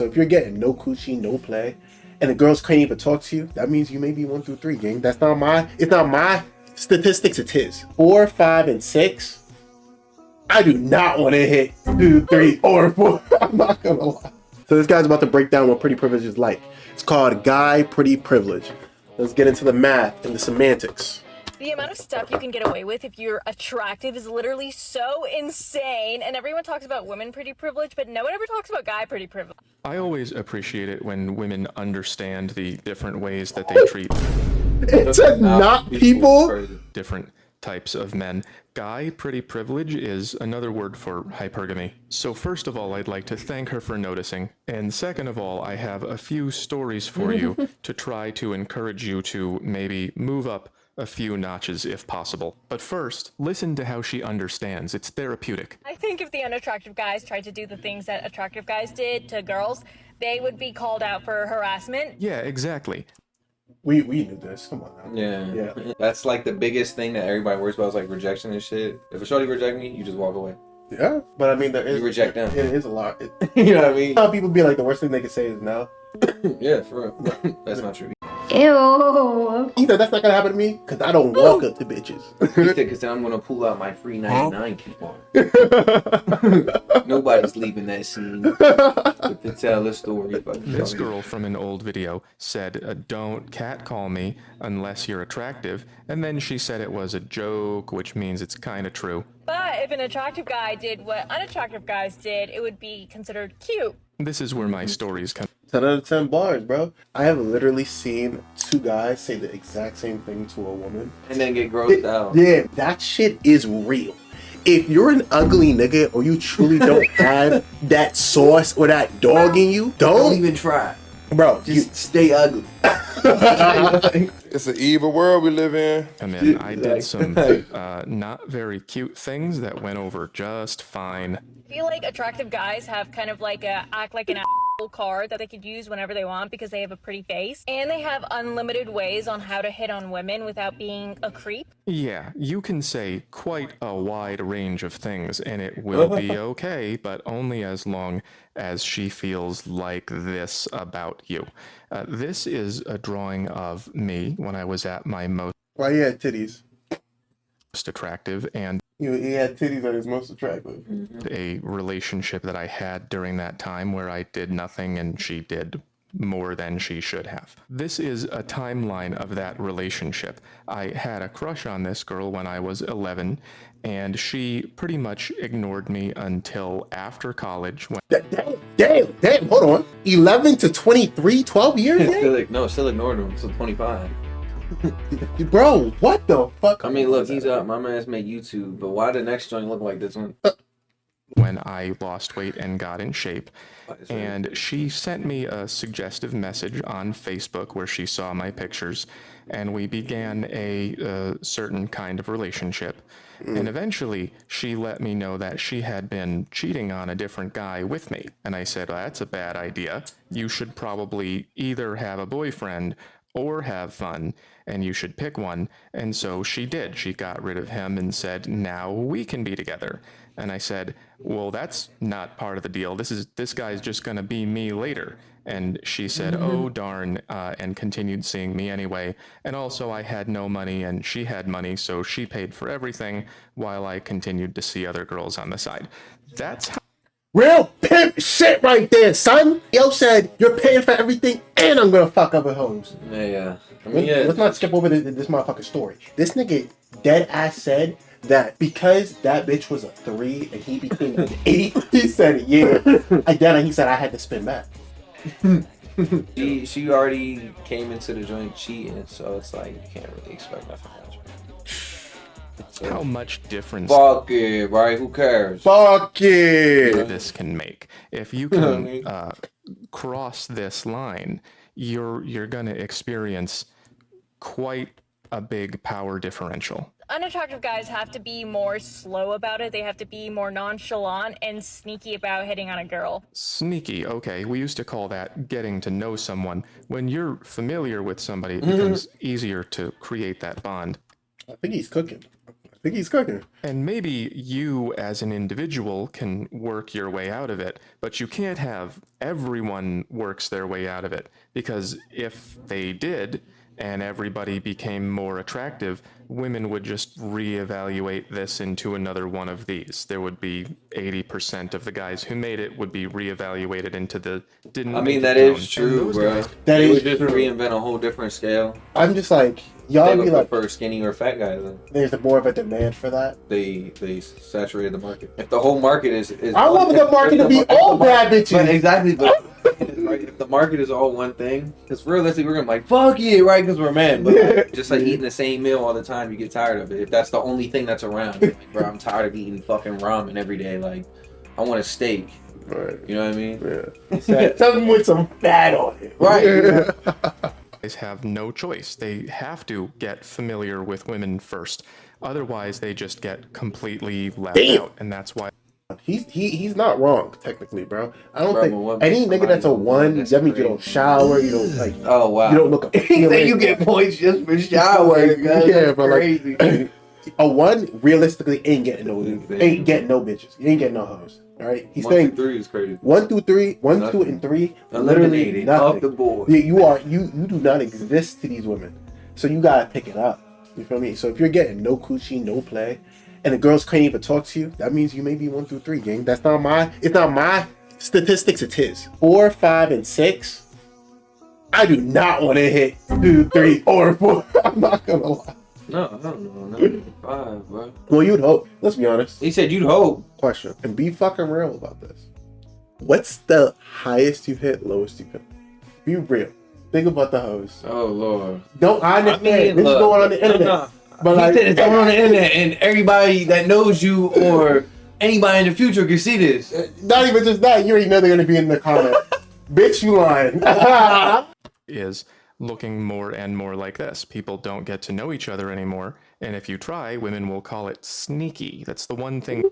So if you're getting no coochie, no play, and the girls can't even talk to you, that means you may be 1 through 3, gang. It's not my statistics, it's his. 4, 5, and 6. I do not want to hit 2, 3, or 4. I'm not gonna lie. So this guy's about to break down what pretty privilege is like. It's called guy pretty privilege. Let's get into the math and the semantics. The amount of stuff you can get away with if you're attractive is literally so insane, and everyone talks about women pretty privilege, but no one ever talks about guy pretty privilege. I always appreciate it when women understand the different ways that they treat It said not people. different types of men. Guy pretty privilege is another word for hypergamy. So first of all, I'd like to thank her for noticing. And second of all, I have a few stories for you to try to encourage you to maybe move up a few notches if possible. But first, listen to how she understands. It's therapeutic. I think if the unattractive guys tried to do the things that attractive guys did to girls, they would be called out for harassment. Yeah, exactly. We knew this. Come on now. Yeah. That's like the biggest thing that everybody worries about is like rejection and shit. If a shorty reject me, you just walk away. Yeah, but I mean, You reject them. It is a lot. You know what I mean? How people be like, the worst thing they can say is no. Yeah, for real. That's not true. Ew. Either that's not gonna happen to me because I don't walk up to bitches. Because then I'm gonna pull out my free 99 coupon. Nobody's leaving that scene to tell a story about This girl from an old video said, don't catcall me unless you're attractive. And then she said it was a joke, which means it's kind of true. But if an attractive guy did what unattractive guys did, it would be considered cute. This is where my stories come. 10 out of 10 bars, bro. I have literally seen 2 guys say the exact same thing to a woman. And then get grossed out. Yeah, that shit is real. If you're an ugly nigga or you truly don't have that sauce or that dog in you, Don't don't even try. bro. Just stay ugly. It's an evil world we live in. Come in. I did some not very cute things that went over just fine. I feel like attractive guys have kind of like a act like an asshole card that they could use whenever they want because they have a pretty face, and they have unlimited ways on how to hit on women without being a creep. Yeah, you can say quite a wide range of things and it will be okay, but only as long as she feels like this about you. This is a drawing of me when I was at my most Why he had titties? attractive and He had titties that is most attractive. a relationship that I had during that time where I did nothing and she did more than she should have. This is a timeline of that relationship. I had a crush on this girl when I was 11, and she pretty much ignored me until after college when Damn, hold on. 11 to 23, 12 years? Still ignored him until 25. Bro, what the fuck? I mean, look, he's up. My man's made YouTube, but why the next joint look like this one? when I lost weight and got in shape. And she sent me a suggestive message on Facebook where she saw my pictures, and we began a certain kind of relationship. And eventually, she let me know that she had been cheating on a different guy with me. And I said, well, that's a bad idea. You should probably either have a boyfriend or have fun, and you should pick one. And so she did. She got rid of him and said, now we can be together. And I said, well, that's not part of the deal. This guy's just going to be me later. And she said, oh, darn, and continued seeing me anyway. And also I had no money and she had money, so she paid for everything while I continued to see other girls on the side. That's how Real pimp shit right there, son. Yo said, you're paying for everything and I'm gonna fuck other hoes. Yeah. I mean, yeah. Let's not skip over this motherfucking story. This nigga dead ass said that because that bitch was a 3 and he became an 8, he said, yeah. And he said I had to spin back. She already came into the joint cheating, so it's like you can't really expect nothing much. how much difference Fuck it, right? Who cares? Fuck it. this can make. If you can cross this line, you're going to experience quite a big power differential. Unattractive guys have to be more slow about it. They have to be more nonchalant and sneaky about hitting on a girl. Sneaky, okay. We used to call that getting to know someone. When you're familiar with somebody, it becomes easier to create that bond. I think he's cooking. think he's cooking. And maybe you as an individual can work your way out of it, but you can't have everyone works their way out of it, because if they did and everybody became more attractive, women would just reevaluate this into another one of these. There would be 80% of the guys who made it would be reevaluated into the didn't. I mean, make that it is zone. And true, those bro. guys- That They is would just true. reinvent a whole different scale. I'm just like, They y'all would be like, prefer skinny or fat guys. there's more of a demand for that. They saturated the market. If the whole market is I want the market to be all bad bitches. But exactly, but right, if the market is all one thing, because realistically we're gonna be like fuck yeah, right? Because we're men. But like, just like eating the same meal all the time, you get tired of it. If that's the only thing that's around, like, bro, I'm tired of eating fucking ramen every day. Like, I want a steak. Right. You know what I mean? Yeah. Something with some fat on it. Right. Guys have no choice. They have to get familiar with women first. Otherwise, they just get completely left Damn. out, and that's why He's not wrong technically, bro. I don't Bro, think but what any makes nigga that's a somebody one. that's That means you crazy. don't shower. You don't like. Oh wow. You don't look. He said you get points just for showering. Yeah, but crazy. like a one realistically ain't getting no bitches. You ain't getting no hoes. All right. He's 1 through saying 3 is crazy. 1 through 3, 1, 2, Nothing. and 3, literally Eliminated off the nothing. board. You do not exist to these women, so you gotta pick it up. You feel me? So if you're getting no coochie, no play, and the girls can't even talk to you, that means you may be 1 through 3, gang. It's not my statistics, it's his. 4, 5, and 6. I do not want to hit 2, 3, or 4. I'm not gonna lie. No, I don't know. No, 5, bro. Well, you'd hope. Let's be honest. He said you'd hope. Question, and be fucking real about this. What's the highest you've hit, lowest you've hit? Be real. Think about the hoes. Oh lord. Don't I understand? mean, This is look, going on the internet. no. But He like, said it's going on the internet, and everybody that knows you or anybody in the future can see this. not even just that. You already know they're gonna be in the comment. Bitch, you lying. is looking more and more like this. People don't get to know each other anymore, and if you try, women will call it sneaky. That's the one thing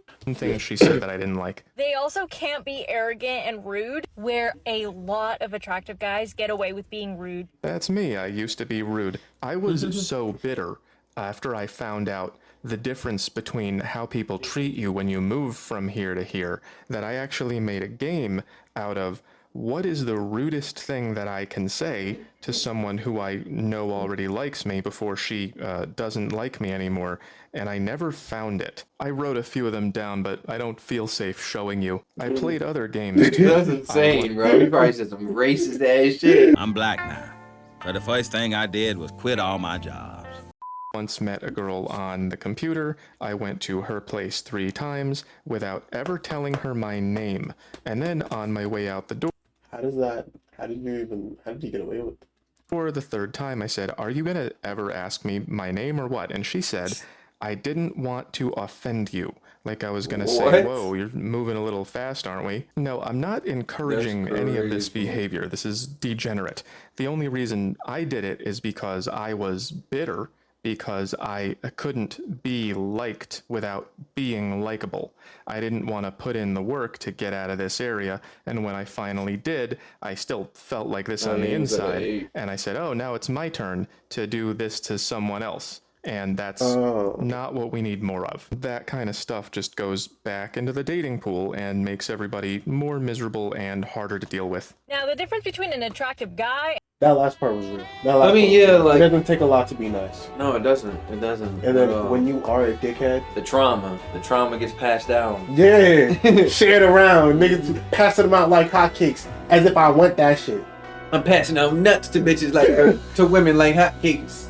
she said that I didn't like. They also can't be arrogant and rude, where a lot of attractive guys get away with being rude. That's me. I used to be rude. I was so bitter after I found out the difference between how people treat you when you move from here to here that I actually made a game out of what is the rudest thing that I can say to someone who I know already likes me before she doesn't like me anymore, and I never found it. I wrote a few of them down, but I don't feel safe showing you. I played other games too. That's insane, bro. You probably said some racist ass shit. I'm black now, so the first thing I did was quit all my jobs. Once met a girl on the computer. I went to her place 3 times without ever telling her my name, and then on my way out the door, how did you get away with it? for the 3rd time, I said, "Are you gonna ever ask me my name or what?" And she said, "I didn't want to offend you." Like I was gonna say, What? "Whoa, you're moving a little fast, aren't we?" No, I'm not encouraging That's any of this crazy. behavior. This is degenerate. The only reason I did it is because I was bitter, because I couldn't be liked without being likable. I didn't want to put in the work to get out of this area, and when I finally did, I still felt like this on the yeah, it was at inside, 8. and I said, "Oh, now it's my turn to do this to someone else." And that's Oh. not what we need more of. That kind of stuff just goes back into the dating pool and makes everybody more miserable and harder to deal with. Now, the difference between an attractive guy That last part was real. I mean, yeah, like- it doesn't take a lot to be nice. No, it doesn't. It doesn't. And then at all. when you are a dickhead, the trauma gets passed down. yeah, share it around. Niggas passing them out like hotcakes, as if I want that shit. I'm passing out nuts to bitches like to women like hotcakes.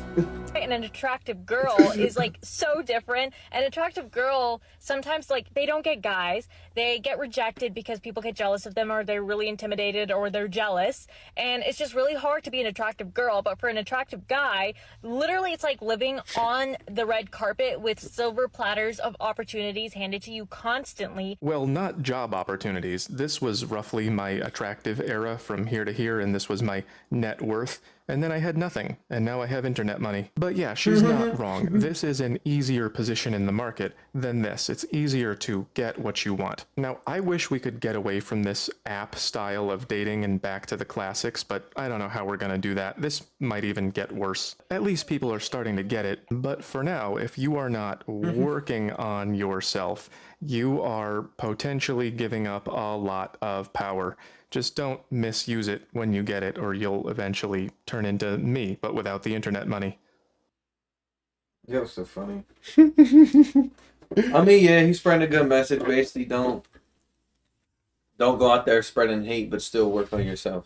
and an attractive girl is like so different. An attractive girl sometimes, like, they don't get guys, they get rejected because people get jealous of them, or they're really intimidated, or they're jealous, and it's just really hard to be an attractive girl. But for an attractive guy, literally it's like living on the red carpet with silver platters of opportunities handed to you constantly. Well, not job opportunities. This was roughly my attractive era from here to here, and this was my net worth. And then I had nothing, and now I have internet money. But yeah, she's not wrong. This is an easier position in the market than this. It's easier to get what you want. not. Now, I wish we could get away from this app style of dating and back to the classics, but I don't know how we're gonna do that. This might even get worse. At least people are starting to get it. But for now, if you are not working on yourself, you are potentially giving up a lot of power. Just don't misuse it when you get it, or you'll eventually turn into me, but without the internet money. That was so funny. I mean, yeah, he's spreading a good message. Basically, don't go out there spreading hate, but still work on yourself.